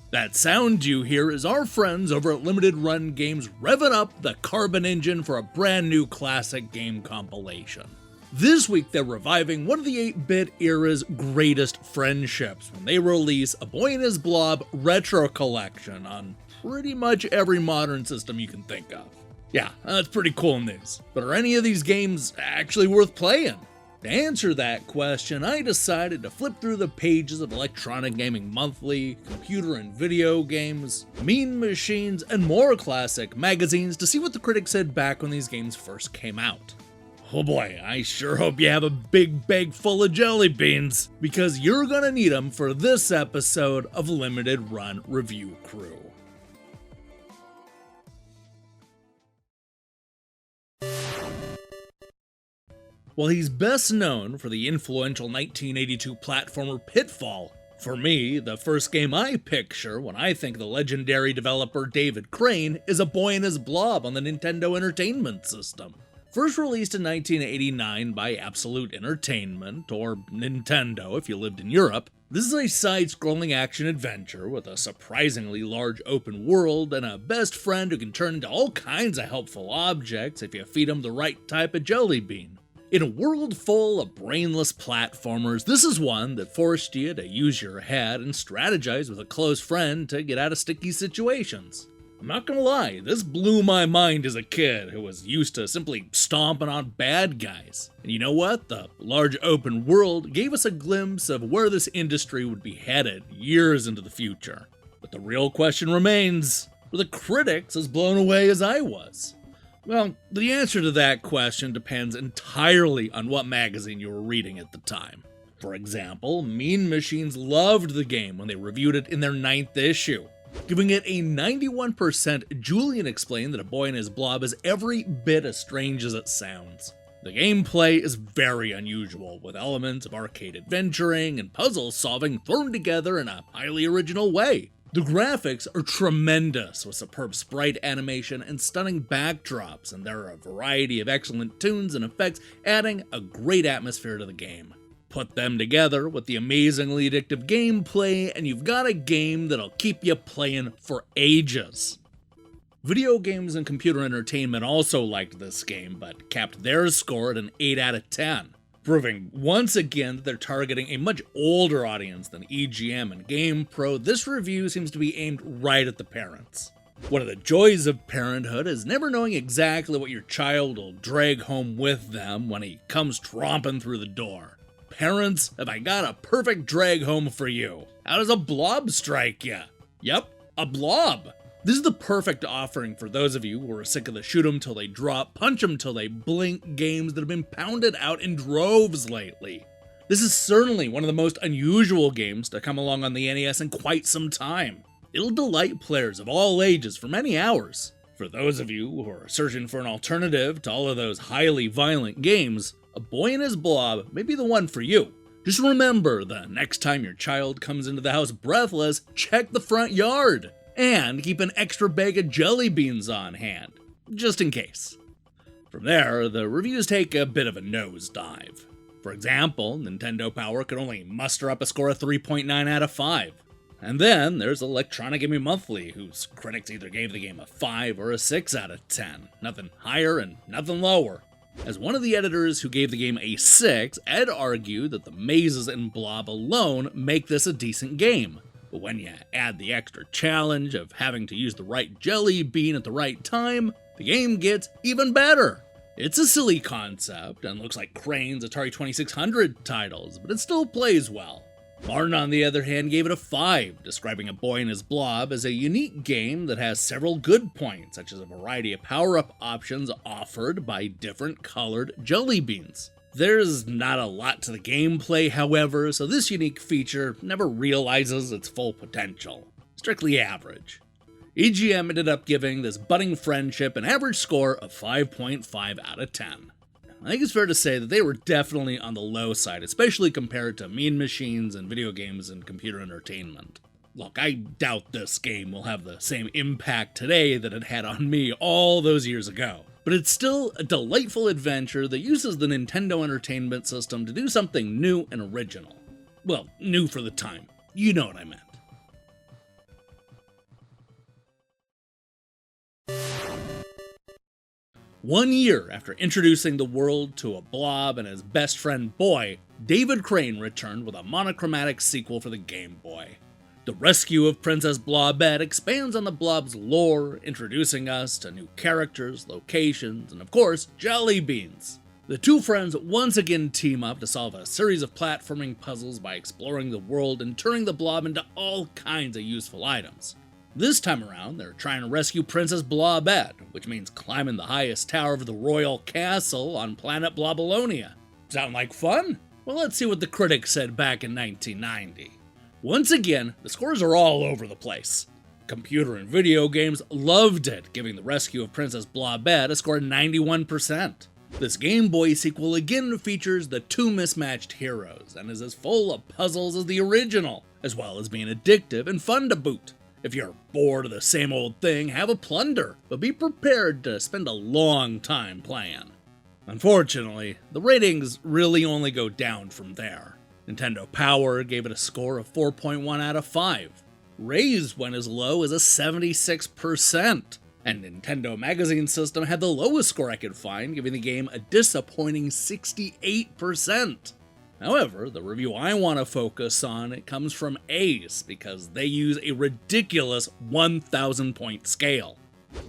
That sound you hear is our friends over at Limited Run Games revving up the Carbon engine for a brand new classic game compilation. This week they're reviving one of the 8-bit era's greatest friendships when they release a Boy and His Blob retro collection on pretty much every modern system you can think of. Yeah, that's pretty cool news. But are any of these games actually worth playing? To answer that question, I decided to flip through the pages of Electronic Gaming Monthly, Computer and Video Games, Mean Machines, and more classic magazines to see what the critics said back when these games first came out. Oh boy, I sure hope you have a big bag full of jelly beans, because you're gonna need them for this episode of Limited Run Review Crew. While he's best known for the influential 1982 platformer Pitfall, for me, the first game I picture when I think of the legendary developer David Crane is A Boy and His Blob on the Nintendo Entertainment System. First released in 1989 by Absolute Entertainment, or Nintendo if you lived in Europe, this is a side-scrolling action-adventure with a surprisingly large open world and a best friend who can turn into all kinds of helpful objects if you feed him the right type of jelly bean. In a world full of brainless platformers, this is one that forced you to use your head and strategize with a close friend to get out of sticky situations. I'm not gonna lie, this blew my mind as a kid who was used to simply stomping on bad guys. And you know what? The large open world gave us a glimpse of where this industry would be headed years into the future. But the real question remains, were the critics as blown away as I was? Well, the answer to that question depends entirely on what magazine you were reading at the time. For example, Mean Machines loved the game when they reviewed it in their 9th issue, giving it a 91%. Julian explained that A Boy and His Blob is every bit as strange as it sounds. The gameplay is very unusual, with elements of arcade adventuring and puzzle solving thrown together in a highly original way. The graphics are tremendous, with superb sprite animation and stunning backdrops, and there are a variety of excellent tunes and effects adding a great atmosphere to the game. Put them together with the amazingly addictive gameplay, and you've got a game that'll keep you playing for ages. Video Games and Computer Entertainment also liked this game, but capped their score at an 8 out of 10. Proving once again that they're targeting a much older audience than EGM and GamePro, this review seems to be aimed right at the parents. One of the joys of parenthood is never knowing exactly what your child will drag home with them when he comes tromping through the door. Parents, have I got a perfect drag home for you. How does a blob strike ya? Yep, a blob. This is the perfect offering for those of you who are sick of the shoot 'em till they drop, punch 'em till they blink games that have been pounded out in droves lately. This is certainly one of the most unusual games to come along on the NES in quite some time. It'll delight players of all ages for many hours. For those of you who are searching for an alternative to all of those highly violent games, A Boy and His Blob may be the one for you. Just remember, the next time your child comes into the house breathless, check the front yard. And keep an extra bag of jelly beans on hand, just in case. From there, the reviews take a bit of a nosedive. For example, Nintendo Power could only muster up a score of 3.9 out of 5. And then there's Electronic Gaming Monthly, whose critics either gave the game a 5 or a 6 out of 10. Nothing higher and nothing lower. As one of the editors who gave the game a 6, Ed argued that the mazes in Blob alone make this a decent game. But when you add the extra challenge of having to use the right jelly bean at the right time, the game gets even better. It's a silly concept and looks like Crane's Atari 2600 titles, but it still plays well. Martin, on the other hand, gave it a 5, describing A Boy and His Blob as a unique game that has several good points, such as a variety of power-up options offered by different colored jelly beans. There's not a lot to the gameplay, however, so this unique feature never realizes its full potential. Strictly average. EGM ended up giving this budding friendship an average score of 5.5 out of 10. I think it's fair to say that they were definitely on the low side, especially compared to Mean Machines and Video Games and Computer Entertainment. Look, I doubt this game will have the same impact today that it had on me all those years ago. But it's still a delightful adventure that uses the Nintendo Entertainment System to do something new and original. Well, new for the time. You know what I meant. 1 year after introducing the world to a Blob and his best friend Boy, David Crane returned with a monochromatic sequel for the Game Boy. The Rescue of Princess Blobette expands on the Blob's lore, introducing us to new characters, locations, and of course, jelly beans. The two friends once again team up to solve a series of platforming puzzles by exploring the world and turning the Blob into all kinds of useful items. This time around, they're trying to rescue Princess Blobette, which means climbing the highest tower of the royal castle on planet Blobolonia. Sound like fun? Well, let's see what the critics said back in 1990. Once again, the scores are all over the place. Computer and video games loved it, giving the Rescue of Princess Blobette a score of 91%. This Game Boy sequel again features the two mismatched heroes and is as full of puzzles as the original, as well as being addictive and fun to boot. If you're bored of the same old thing, have a plunder, but be prepared to spend a long time playing. Unfortunately, the ratings really only go down from there. Nintendo Power gave it a score of 4.1 out of 5. Raze went as low as a 76%. And Nintendo Magazine System had the lowest score I could find, giving the game a disappointing 68%. However, the review I want to focus on comes from Ace, because they use a ridiculous 1,000 point scale.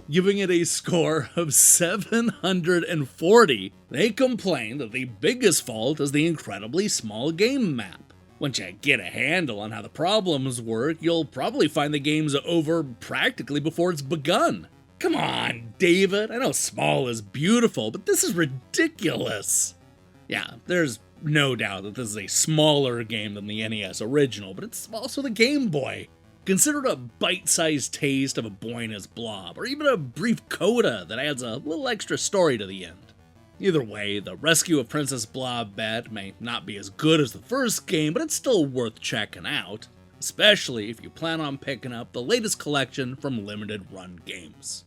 Giving it a score of 740, they complain that the biggest fault is the incredibly small game map. Once you get a handle on how the problems work, you'll probably find the game's over practically before it's begun. Come on, David, I know small is beautiful, but this is ridiculous. Yeah, there's no doubt that this is a smaller game than the NES original, but it's also the Game Boy. Consider it a bite-sized taste of a boy and his blob, or even a brief coda that adds a little extra story to the end. Either way, the Rescue of Princess Blobette may not be as good as the first game, but it's still worth checking out, especially if you plan on picking up the latest collection from Limited Run Games.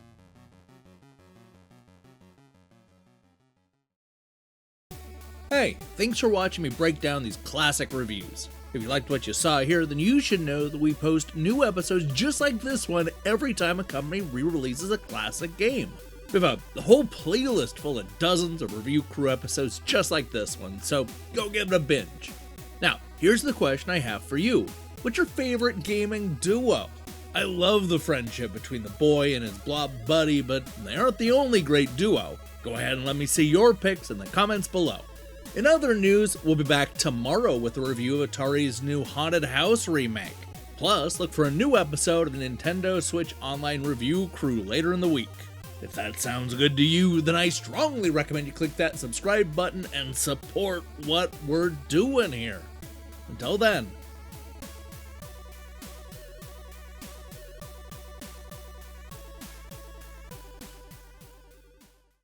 Hey, thanks for watching me break down these classic reviews. If you liked what you saw here, then you should know that we post new episodes just like this one every time a company re-releases a classic game. We have a whole playlist full of dozens of review crew episodes just like this one, so go give it a binge. Now, here's the question I have for you. What's your favorite gaming duo? I love the friendship between the boy and his blob buddy, but they aren't the only great duo. Go ahead and let me see your picks in the comments below. In other news, we'll be back tomorrow with a review of Atari's new Haunted House remake. Plus, look for a new episode of the Nintendo Switch Online Review Crew later in the week. If that sounds good to you, then I strongly recommend you click that subscribe button and support what we're doing here. Until then,